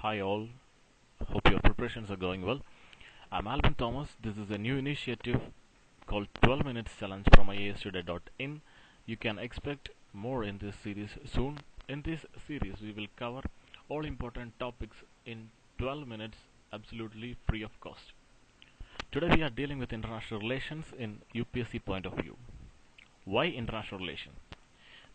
Hi all, hope your preparations are going well. I'm Alvin Thomas. This is a new initiative called 12 Minutes Challenge from IAS You can expect more in this series soon. In this series, we will cover all important topics in 12 minutes absolutely free of cost. Today we are dealing with international relations in UPSC point of view. Why international relations?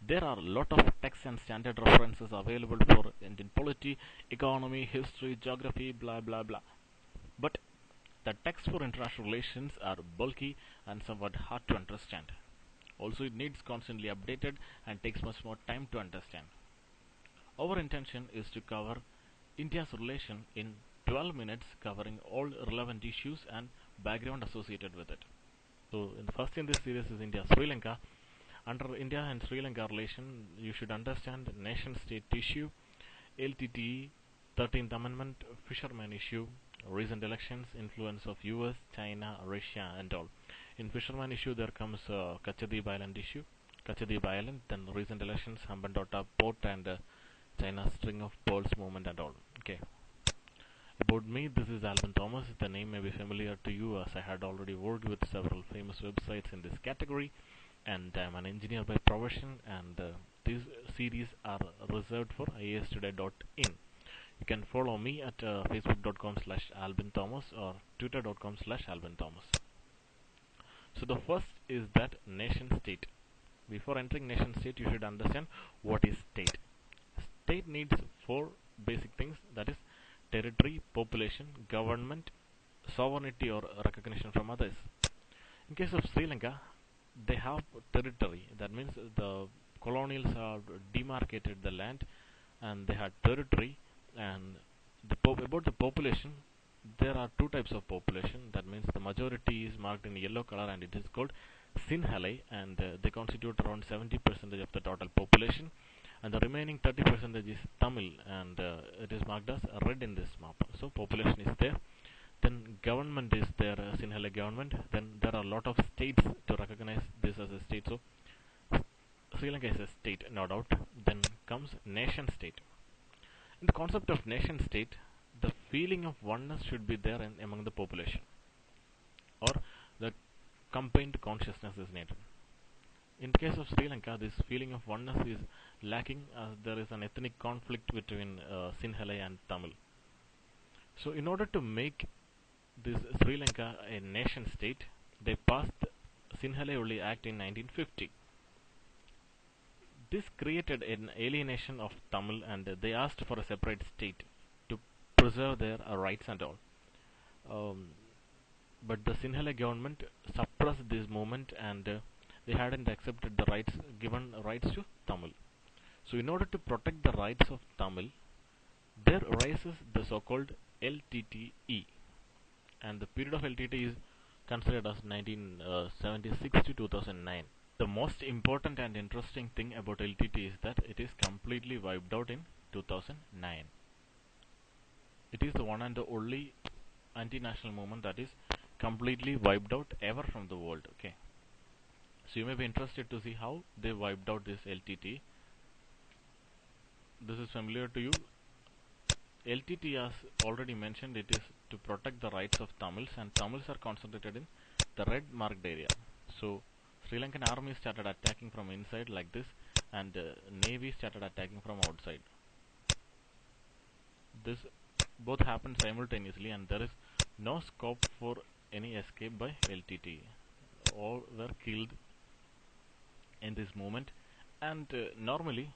There are a lot of text and standard references available for Indian polity, economy, history, geography, blah blah blah. But the texts for international relations are bulky and somewhat hard to understand. Also, it needs constantly updated and takes much more time to understand. Our intention is to cover India's relation in 12 minutes, covering all relevant issues and background associated with it. So, first in this series is India Sri Lanka. Under India and Sri Lanka relation, you should understand nation-state issue, LTTE, 13th Amendment, fisherman issue, recent elections, influence of US, China, Russia, and all. In fisherman issue, there comes Kachadip Island issue, Kachadip Island, then recent elections, Hambantota port, and China's string of pearls movement and all. Okay. About me, this is Alvin Thomas. The name may be familiar to you as I had already worked with several famous websites in this category, and I'm an engineer by profession, and these series are reserved for iastoday.in. You can follow me at facebook.com/albinthomas or twitter.com/albinthomas. So the first is that nation state. Before entering nation state, you should understand what is state. State needs four basic things, that is territory, population, government, sovereignty or recognition from others. In case of Sri Lanka, they have territory. That means the colonials have demarcated the land and they had territory. And about the population, there are two types of population. That means the majority is marked in yellow color and it is called Sinhalai, and they constitute around 70% of the total population, and the remaining 30% is Tamil, and it is marked as red in this map. So population is there. Then government is there, Sinhala government. Then there are a lot of states to recognize this as a state. So Sri Lanka is a state, no doubt. Then comes nation state. In the concept of nation state, the feeling of oneness should be there among the population, or the combined consciousness is needed. In the case of Sri Lanka, this feeling of oneness is lacking as there is an ethnic conflict between Sinhalai and Tamil. So in order to make this Sri Lanka a nation state, they passed the Sinhalai Act in 1950. This created an alienation of Tamil, and they asked for a separate state to preserve their rights and all. But the Sinhala government suppressed this movement, and they hadn't accepted the rights given rights to Tamil. So in order to protect the rights of Tamil, there arises the so-called LTTE, and the period of LTTE is considered as 1976 to 2009. The most important and interesting thing about LTTE is that it is completely wiped out in 2009. It is the one and the only anti-national movement that is completely wiped out ever from the world. Okay. So you may be interested to see how they wiped out this LTTE. This is familiar to you. LTTE, as already mentioned, it is to protect the rights of Tamils, and Tamils are concentrated in the red marked area. So Sri Lankan army started attacking from inside like this, and Navy started attacking from outside. This both happened simultaneously, and there is no scope for any escape by LTTE. All were killed in this movement, and normally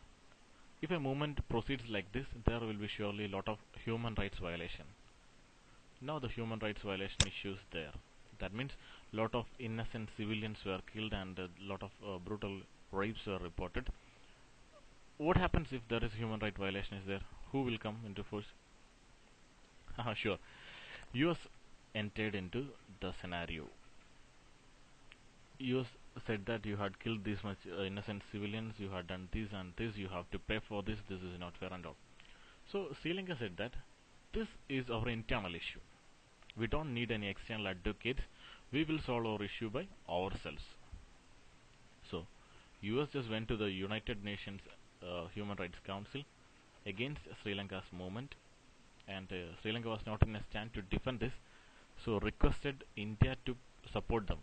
if a movement proceeds like this, there will be surely a lot of human rights violation. Now the human rights violation issues there. That means lot of innocent civilians were killed, and a lot of brutal rapes were reported. What happens if there is human right violation is there? Who will come into force? Sure. US entered into the scenario. US said that you had killed this much innocent civilians, you had done this and this, you have to pay for this, this is not fair and all. So Sri Lanka said that this is our internal issue. We don't need any external advocates. We will solve our issue by ourselves. So US just went to the United Nations Human Rights Council against Sri Lanka's movement, and Sri Lanka was not in a stand to defend this, so requested India to support them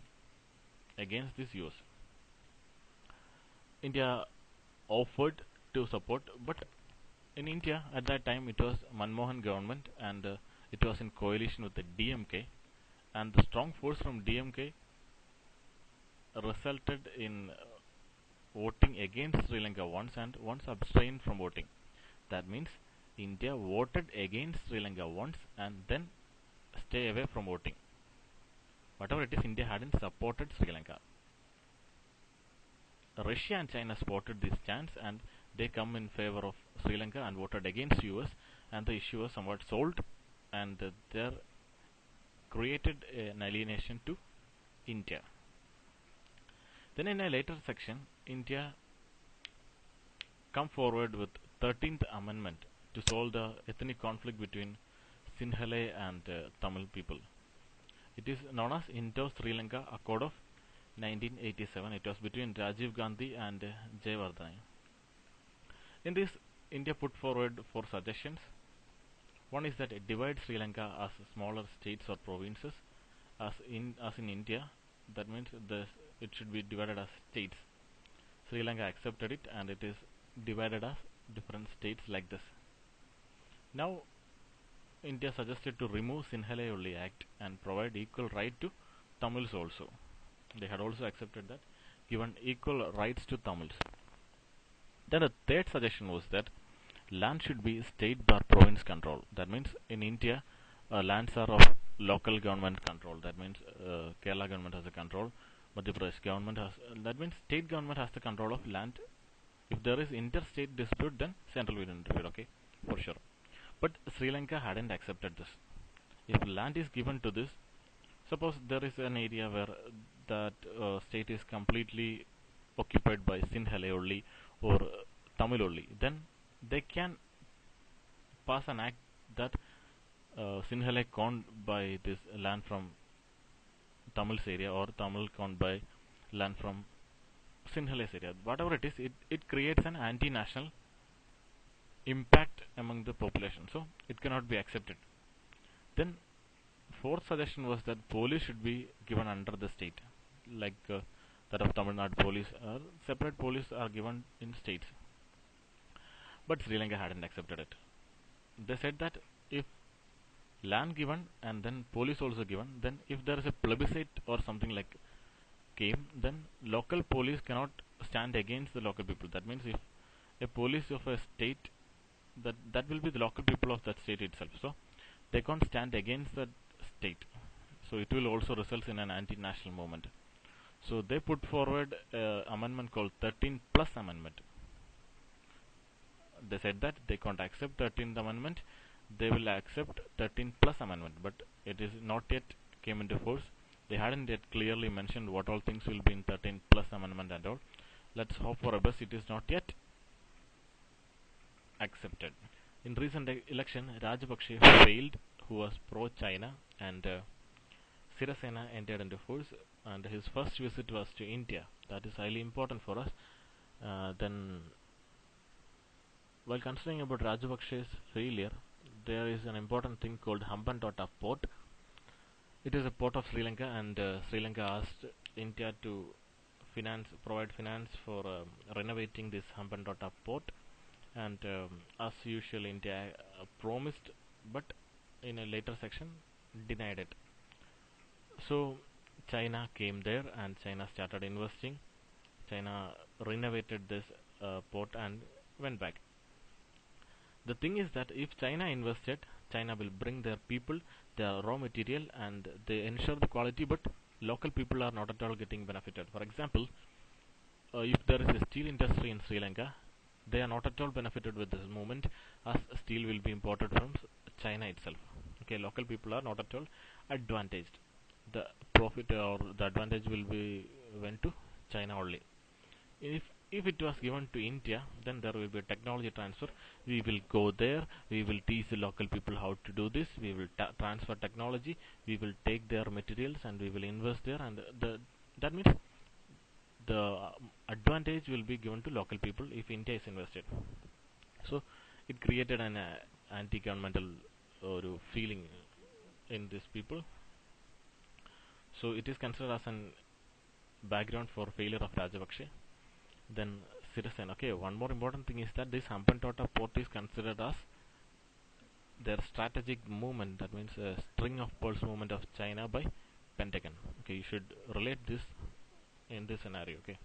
against this US. India offered to support, but in India at that time it was Manmohan government, and it was in coalition with the DMK, and the strong force from DMK resulted in voting against Sri Lanka once and once abstained from voting. That means India voted against Sri Lanka once and then stay away from voting. Whatever it is, India hadn't supported Sri Lanka. Russia and China spotted this chance and they come in favor of Sri Lanka and voted against US, and the issue was somewhat solved, and there created an alienation to India. Then in a later section, India come forward with 13th Amendment to solve the ethnic conflict between Sinhalese and Tamil people. It is known as Indo-Sri Lanka Accord of 1987. It was between Rajiv Gandhi and Jayawardene. In this, India put forward 4 suggestions. One is that it divides Sri Lanka as smaller states or provinces, as in India. That means it should be divided as states. Sri Lanka accepted it, and it is divided as different states like this. Now, India suggested to remove Sinhalese Act and provide equal right to Tamils also. They had also accepted that, given equal rights to Tamils. Then the third suggestion was that land should be state or province control. That means in India, lands are of local government control. That means Kerala government has the control, Madhya Pradesh government has. That means state government has the control of land. If there is interstate dispute, then central will interfere. Okay, for sure. But Sri Lanka hadn't accepted this. If land is given to this, suppose there is an area where that state is completely occupied by Sinhalese only or Tamil only, then they can pass an act that Sinhalese can't buy this land from Tamil's area, or Tamil can't buy land from Sinhalese area. Whatever it is, it creates an anti-national impact among the population, so it cannot be accepted. Then fourth suggestion was that police should be given under the state, like that of Tamil Nadu police, or separate police are given in states. But Sri Lanka hadn't accepted it. They said that if land given and then police also given, then if there is a plebiscite or something like came, then local police cannot stand against the local people. That means if a police of a state, that will be the local people of that state itself, so they can't stand against the state, so it will also result in an anti-national movement. So they put forward an amendment called 13 plus amendment. They said that they can't accept 13th amendment, they will accept 13 plus amendment, but it is not yet came into force. They hadn't yet clearly mentioned what all things will be in 13 plus amendment and all. Let's hope for a best it is not yet accepted. In recent election, Rajapaksa failed, who was pro-China, and Sirasena entered into force, and his first visit was to India. That is highly important for us. Then, while considering about Rajapaksa's failure, there is an important thing called Hambantota port. It is a port of Sri Lanka, and Sri Lanka asked India to provide finance for renovating this Hambantota port, and as usual, India promised, but in a later section denied it. So China came there, and China started investing. China renovated this port and went back. The thing is that if China invested, China will bring their people, their raw material, and they ensure the quality, but local people are not at all getting benefited. For example, if there is a steel industry in Sri Lanka, they are not at all benefited with this movement, as steel will be imported from China itself. Okay, local people are not at all advantaged. The profit or the advantage will be went to China only. If it was given to India, then there will be a technology transfer. We will go there, we will teach the local people how to do this, we will transfer technology, we will take their materials and we will invest there, and that means the advantage will be given to local people if India is invested. So it created an anti-governmental ഒരു feeling in these people. So it is considered as an background for failure of Rajapaksa. Then Sirisena. Okay, one more important thing is that this Hambantota port is considered as their strategic movement. That means a string of pulse movement of China by Pentagon. Okay, you should relate this in this scenario. Okay,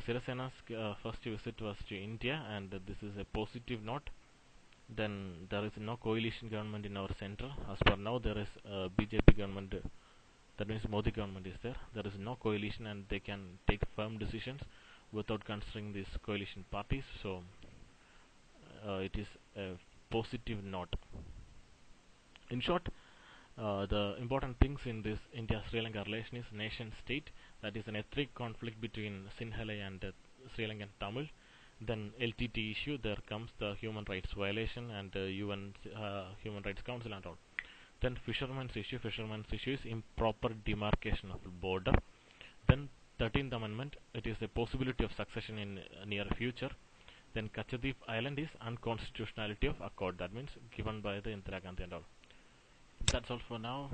Sirisena's first visit was to India, and this is a positive note. Then there is no coalition government in our center. As per now, there is a BJP government. That means Modi government is there. There is no coalition, and they can take firm decisions without considering these coalition parties. So it is a positive note. In short, the important things in this India-Sri Lanka relation is nation-state, that is an ethnic conflict between Sinhalese and Sri Lankan Tamil. Then LTT issue, there comes the human rights violation and UN Human Rights Council and all. Then fishermen's issue is improper demarcation of border. Then 13th Amendment, it is a possibility of succession in near future. Then Kachadip Island is unconstitutionality of accord, that means given by the Indira Gandhi and all. That's all for now.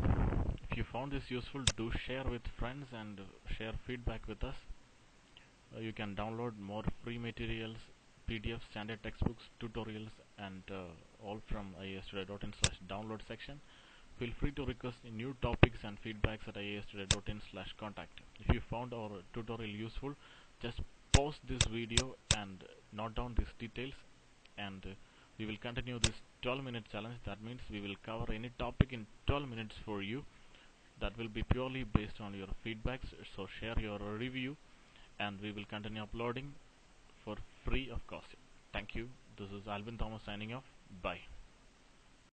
If you found this useful, do share with friends and share feedback with us. You can download more free materials, PDFs, standard textbooks, tutorials, and all from iastoday.in/download section. Feel free to request new topics and feedbacks at iastoday.in/contact. If you found our tutorial useful, just pause this video and note down these details, and we will continue this 12-minute challenge. That means we will cover any topic in 12 minutes for you. That will be purely based on your feedbacks. So share your review, and we will continue uploading for free of cost. Thank you. This is Alvin Thomas signing off. Bye.